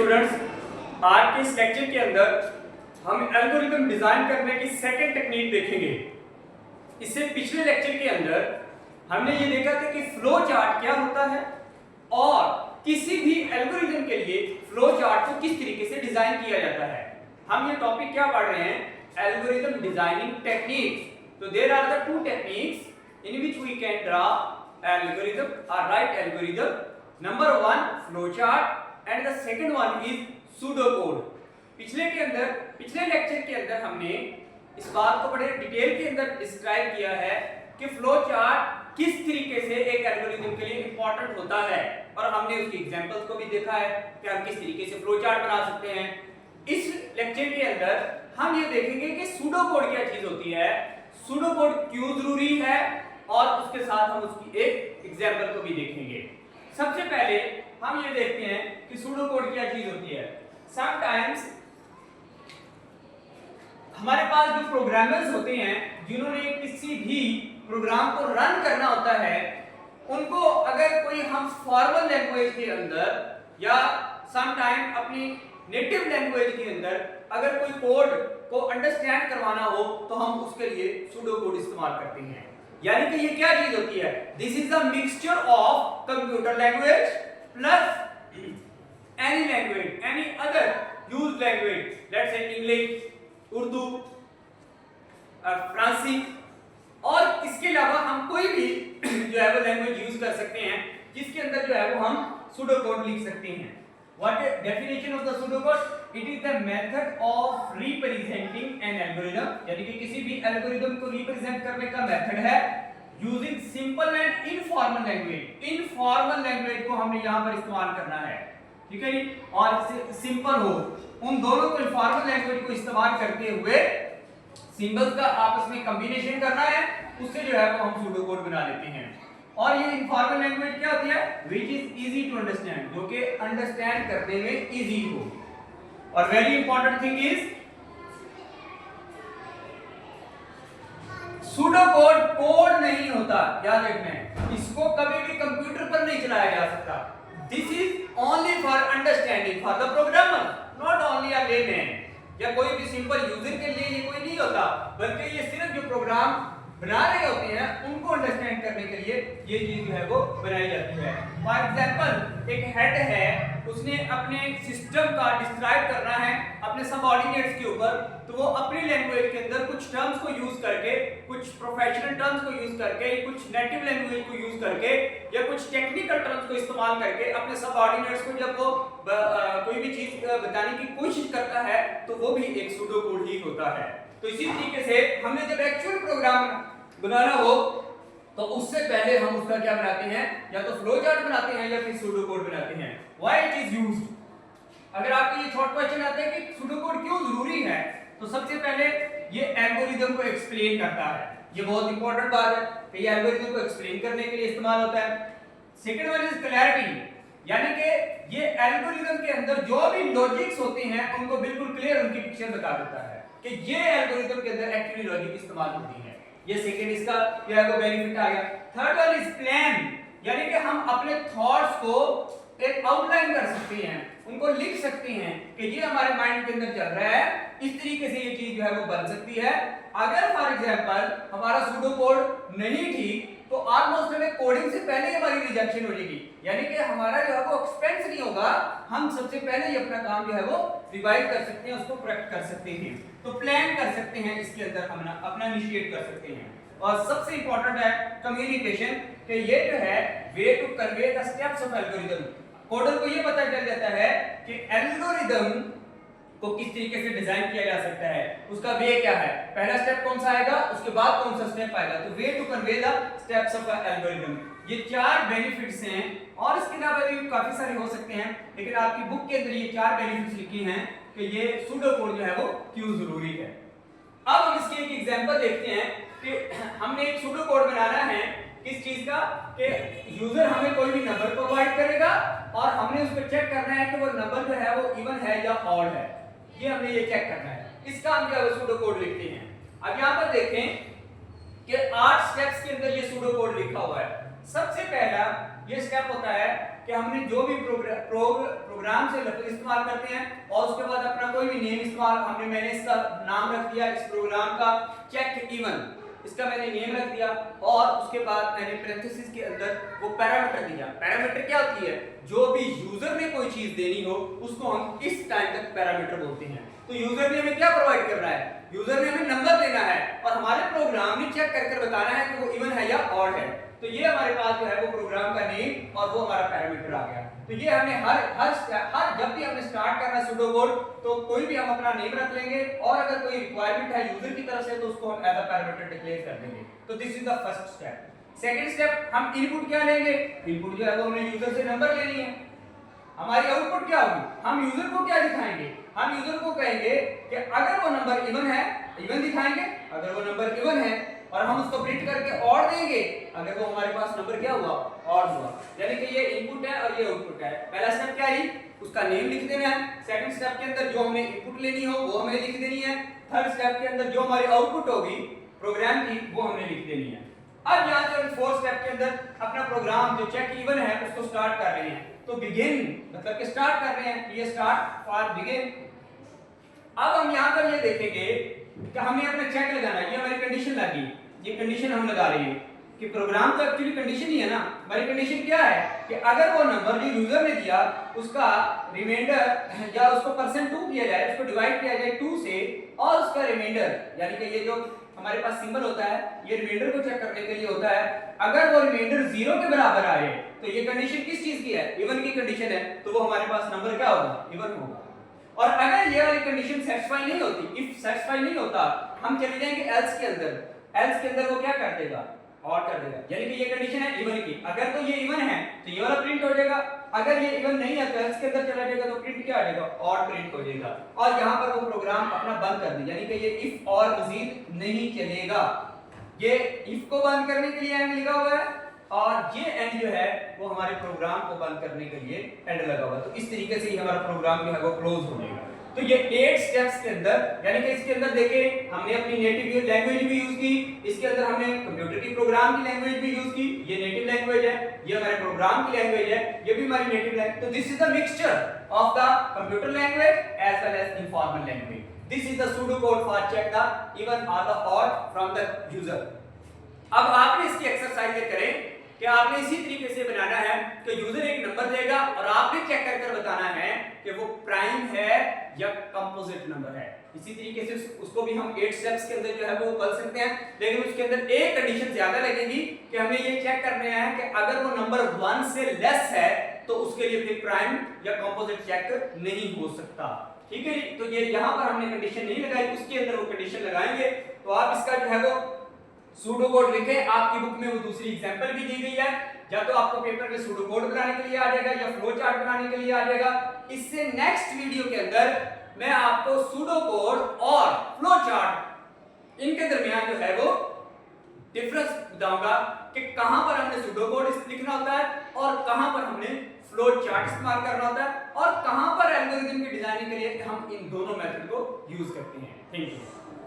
Students, आज के इस लेक्चर के अंदर हम एल्गोरिथम डिजाइन करने की सेकंड टेक्निक देखेंगे। इससे पिछले लेक्चर के अंदर हमने ये देखा था कि फ्लो चार्ट क्या होता है और किसी भी एल्गोरिथम के लिए फ्लो चार्ट को किस तरीके से डिजाइन किया जाता है। हम ये टॉपिक क्या पढ़ रहे हैं? Algorithm designing techniques. तो there are the two techniques in which we can draw algorithm or write algorithm. Number one, flow chart and the second one is pseudocode. पिछले लेक्चर के अंदर हमने इस बात को बड़े डिटेल के अंदर डिस्क्राइब किया है कि फ्लो चार्ट किस तरीके से एक एल्गोरिथम के लिए इंपॉर्टेंट होता है और हमने उसकी एग्जांपल्स को भी देखा है कि हम किस तरीके से फ्लो चार्ट बना सकते हैं। इस लेक्चर के अंदर हम ये देखेंगे कि सूडोकोड क्या चीज होती है, सूडोकोड क्यों जरूरी है और उसके साथ हम उसकी एक एग्जांपल को भी देखेंगे। सबसे पहले हम ये देखते हैं कि सूडोकोड क्या चीज होती है। समटाइम्स हमारे पास जो प्रोग्रामर्स होते हैं जिन्होंने किसी भी प्रोग्राम को रन करना होता है, उनको अगर कोई हम फॉर्मल लैंग्वेज के अंदर या समटाइम अपनी नेटिव लैंग्वेज के अंदर अगर कोई कोड को अंडरस्टैंड करवाना हो तो हम उसके लिए सूडोकोड इस्तेमाल करते हैं। यानी कि ये क्या चीज होती है? This is the mixture of computer language plus any language, any other used language, let's say English, Urdu, फ्रांसी, और इसके अलावा हम कोई भी जो है वो लैंग्वेज यूज कर सकते हैं जिसके अंदर जो है वो हम सूडोकोड लिख सकते हैं। What is definition of the pseudocode? It is the method of representing an algorithm, यानी कि किसी भी एल्गोरिथम को रिप्रेजेंट करने का मेथड है using simple and informal language। Informal language को हमने यहाँ पर इस्तेमाल करना है, ठीक है जी, और सिंपल हो। उन दोनों को इनफॉर्मल लैंग्वेज को इस्तेमाल करते हुए सिंबल्स का आपस में कॉम्बिनेशन करना है, उससे जो है वो हम सूडोकोड बना लेते हैं। और ये इनफॉर्मल लैंग्वेज क्या होती है? Which is easy to understand, जो कि अंडरस्टैंड करने में इजी हो। और very important thing is pseudocode code नहीं होता, याद रखना। इसको कभी भी कंप्यूटर पर नहीं चलाया जा सकता। This is only for understanding for the programmer, not only a layman या कोई भी सिंपल यूजर के लिए ये कोई नहीं होता, बल्कि ये सिर्फ जो प्रोग्राम बना रहे होते हैं उनको अंडरस्टैंड करने के लिए ये चीज जो है वो बनाई जाती है। फॉर एग्जांपल एक हेड है, उसने अपने सिस्टम का डिस्क्राइब करना है अपने सबऑर्डिनेट्स के ऊपर, तो वो अपनी लैंग्वेज के अंदर कुछ टर्म्स को यूज करके, कुछ प्रोफेशनल टर्म्स को यूज करके, कुछ नेटिव लैंग्वेज को यूज करके या कुछ टेक्निकल टर्म्स को इस्तेमाल करके अपने सबऑर्डिनेट्स को जब वो कोई भी चीज बताने की कोशिश करता है तो वो भी एक सूडोकोड ही होता है। तो इसी तरीके से हमने जब एक्चुअल प्रोग्राम बनाना हो तो उससे पहले हम उसका क्या बनाते हैं? या तो फ्लो चार्ट बनाते हैं या फिर सूडोकोड बनाते हैं। Why it is used? अगर आपके ये थॉट क्वेश्चन आते हैं कि सूडोकोड क्यों जरूरी है, तो सबसे पहले ये एल्गोरिथम को एक्सप्लेन करता है। ये बहुत इंपॉर्टेंट बात है कि ये एल्गोरिथम को एक्सप्लेन करने के लिए इस्तेमाल होता है। सेकंड वन इज क्लैरिटी, यानी कि ये एल्गोरिथम के अंदर जो भी लॉजिक्स होते हैं उनको बिल्कुल क्लियर उनकी पिक्चर बता देता है कि ये एल्गोरिथम के अंदर एक्चुअली लॉजिक इस्तेमाल होती है। ये सेकंड इसका जो है वो बेनिफिट आ गया। थर्ड वन इज प्लान, यानी कि हम अपने थॉट्स को एक आउटलाइन कर सकते हैं, उनको लिख सकते हैं कि ये हमारे माइंड के अंदर चल रहा है, इस तरीके से ये चीज जो है वो बन सकती है। अगर फॉर एग्जांपल हमारा सूडोकोड नहीं ठीक तो ऑलमोस्ट हमें कोडिंग से पहले हमारी रिजेक्शन हो जाएगी, यानी कि हमारा जो है वो एक्सपेंस नहीं होगा, हम सबसे पहले ही अपना काम जो है वो रिवाइज कर सकते हैं, उसको करेक्ट कर सकते हैं, तो प्लान कर सकते हैं, इसके अंदर हम अपना इनिशिएट कर सकते हैं। और सबसे इंपॉर्टेंट है कम्युनिकेशन, कि ये जो है way to convey the steps of algorithm. Coder को ये पता चल जाता है कि एल्गोरिथम को किस तरीके से डिजाइन किया जा सकता है, उसका वे क्या है, पहला स्टेप कौन सा आएगा, उसके बाद कौन सा स्टेप आएगा। तो way to convey the steps of algorithm, ये चार बेनिफिट्स हैं और इसके अलावा भी काफी सारे हो सकते हैं, लेकिन आपकी बुक के अंदर ये चार बेनिफिट्स लिखी हैं कि ये सूडोकोड जो है वो क्यों जरूरी है। अब हम इसकी एक एग्जांपल देखते हैं कि हमने एक सूडोकोड बनाना है किस चीज का, कि यूजर हमें कोई भी नंबर प्रोवाइड करेगा और हमने उसको चेक करना है कि वो नंबर जो है वो इवन है या ऑड है, ये हमने ये चेक करना है। इसका हम क्या सूडोकोड लिखते हैं। अब यहाँ पर देखें कि 8 स्टेप्स के अंदर ये सूडोकोड लिखा हुआ है। सबसे पहला ये स्टेप होता है कि हमने जो भी प्रोग्राम से इस्तेमाल करते हैं और उसके बाद अपना कोई भी नेम इस्तेमाल मैंने इसका नाम रख दिया इस प्रोग्राम का चेक इवन, इसका मैंने नेम रख दिया और उसके बाद मैंने पैरेंथेसिस के अंदर वो पैरामीटर दिया। पैरामीटर क्या होती है? जो भी यूजर ने कोई चीज देनी हो उसको हम इस टाइम तक पैरामीटर बोलते हैं। तो यूजर ने हमें क्या प्रोवाइड करना है? यूजर ने हमें नंबर देना है और हमारे प्रोग्राम ने चेक कर बताना है कि वो इवन है या ऑड है। तो ये हमारे पास जो है वो प्रोग्राम का नेम और वो हमारा पैरामीटर आ गया। तो ये हमें हर जब भी हमने स्टार्ट करना सूडो कोड तो कोई भी हम अपना नेम रख लेंगे और अगर कोई रिक्वायरमेंट है यूजर की तरफ से तो उसको हम एज अ पैरामीटर डिक्लेयर कर देंगे। तो this is the first step. Second step, हम इनपुट क्या लेंगे? इनपुट जो है वो हमने यूजर से नंबर लेनी है। हमारी आउटपुट क्या होगी? हम यूजर को क्या दिखाएंगे? हम यूजर को कहेंगे कि अगर वो नंबर इवन है, इवन दिखाएंगे। अगर वो नंबर इवन है और हम उसको प्रिंट करके ऑड देंगे, अगर वो हमारे पास नंबर क्या हुआ? ऑड हुआ। यानी कि ये इनपुट है और ये आउटपुट है। पहला स्टेप क्या है? उसका नेम लिख देना है। सेकंड स्टेप के अंदर जो हमने इनपुट लेनी हो वो हमने लिख देनी है। थर्ड स्टेप के अंदर जो हमारी आउटपुट होगी प्रोग्राम की वो हमने लिख देनी है। अब यहां से हम फोर्थ स्टेप के अंदर अपना प्रोग्राम जो चेक इवन है उसको स्टार्ट कर रहे हैं। तो बिगिन मतलब कि स्टार्ट कर रहे हैं, ये स्टार्ट फॉर बिगिन। अब हम यहां पर ये देखेंगे कि हमें अपना चेक लगाना है। ये हमारी कंडीशन लगी, ये कंडीशन हम लगा रहे हैं कि प्रोग्राम तो एक्चुअली कंडीशन ही है ना। हमारी कंडीशन क्या है कि अगर वो नंबर जो यूजर ने दिया उसका रिमाइंडर या उसको %2 किया जाए, उसको डिवाइड किया जाए 2 से और उसका रिमाइंडर यानी कि ये जो हमारे पास सिंबल होता है ये रिमाइंडर को चेक करने के लिए होता है। अगर वो रिमाइंडर 0 के बराबर आए तो ये कंडीशन किस चीज की है? इवन की कंडीशन है। तो वो हमारे पास नंबर क्या होगा? इवन होगा। और अगर ये वाली कंडीशन सेटिस्फाई नहीं होती, इफ सेटिस्फाई नहीं होता, हम चले जाएंगे एल्स के अंदर। एल्स के अंदर वो क्या कर देगा? और कर देगा। यानी कि ये कंडीशन है इवन की। अगर तो ये इवन है तो ये वाला प्रिंट हो जाएगा। अगर ये इवन नहीं है तो एल्स के अंदर चला जाएगा तो प्रिंट क्या आ जाएगा? और प्रिंट हो जाएगा। और यहां पर वो प्रोग्राम अपना बंद कर दे। यानी कि ये इफ और मजीद नहीं चलेगा। ये इफ को बंद करने के लिए एंड लिखा हुआ है और ये एंड जो है वो हमारे प्रोग्राम को बंद करने के लिए एंड लगा हुआ है। तो इस तरीके से ही हमारा प्रोग्राम जो है वो क्लोज हो जाएगा। तो ये 8 स्टेप्स के अंदर यानी कि इसके अंदर देखें हमने अपनी नेटिव लैंग्वेज भी यूज की, इसके अंदर हमने कंप्यूटर की प्रोग्राम की लैंग्वेज भी यूज की। ये नेटिव लैंग्वेज है, ये हमारे प्रोग्राम की लैंग्वेज है, ये भी हमारी नेटिव लैंग्वेज। तो this is the mixture of the computer language as well as informal language. This is the pseudo code for check the even और the odd from the user. अब आपने इसकी एक्सरसाइज करें कि आपने इसी तरीके से बनाना है कि यूजर एक नंबर देगा और आपने चेक कर बताना है कि वो प्राइम है या कंपोजिट नंबर है। इसी तरीके से उसको भी हम 8 स्टेप्स के अंदर जो है वो कर सकते हैं, लेकिन उसके अंदर एक कंडीशन ज्यादा लगेगी कि हमें ये चेक करना है कि अगर वो नंबर 1 से लेस है तो उसके लिए फिर प्राइम या कंपोजिट चेक नहीं हो सकता। ठीक है जी। तो ये यहां पर हमने कंडीशन नहीं लगाई, उसके अंदर वो कंडीशन लगाएंगे। तो आप इसका जो है वो सूडो कोड लिखें। आपकी बुक में वो दूसरी एग्जांपल भी दी गई है, या तो आपको पेपर में सूडो कोड बनाने के लिए आ जाएगा या फ्लो चार्ट बनाने के लिए आ जाएगा। इससे नेक्स्ट वीडियो के अंदर मैं आपको सूडो कोड और फ्लो चार्ट इनके दरमियान जो है वो डिफरेंस बताऊंगा कि कहां पर हमने सूडो कोड लिखना होता है और कहां पर हमने फ्लो चार्ट इस्तेमाल करना होता है और कहां पर एल्गोरिथम की डिजाइनिंग के लिए हम इन दोनों मेथड को यूज करते हैं। Thank you.